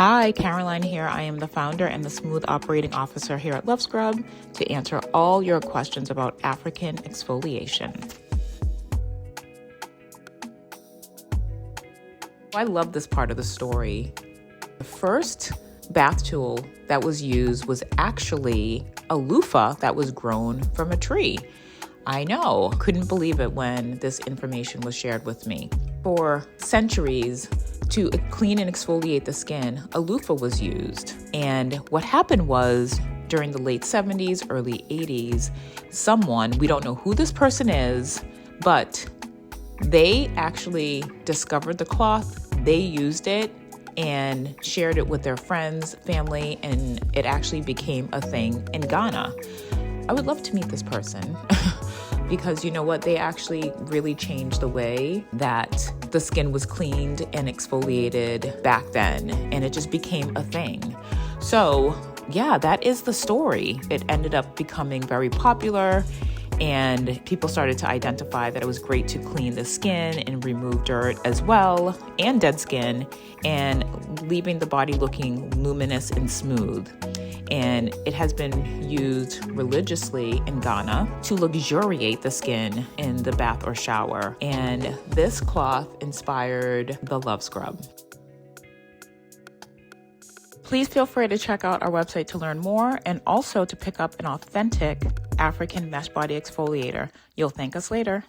Hi, Caroline here. I am the founder and the smooth operating officer here at Love Scrub to answer all your questions about African exfoliation. I love this part of the story. The first bath tool that was used was actually a loofah that was grown from a tree. I know, couldn't believe it when this information was shared with me. For centuries, to clean and exfoliate the skin, a loofah was used. And what happened was, during the late 70s, early 80s, someone, we don't know who this person is, but they actually discovered the cloth, they used it, and shared it with their friends, family, and it actually became a thing in Ghana. I would love to meet this person because you know what? They actually really changed the way that the skin was cleaned and exfoliated back then, and it just became a thing. So yeah, that is the story. It ended up becoming very popular, and people started to identify that it was great to clean the skin and remove dirt as well, and dead skin, and leaving the body looking luminous and smooth. And it has been used religiously in Ghana to luxuriate the skin in the bath or shower. And this cloth inspired the Love Scrub. Please feel free to check out our website to learn more and also to pick up an authentic African mesh body exfoliator. You'll thank us later.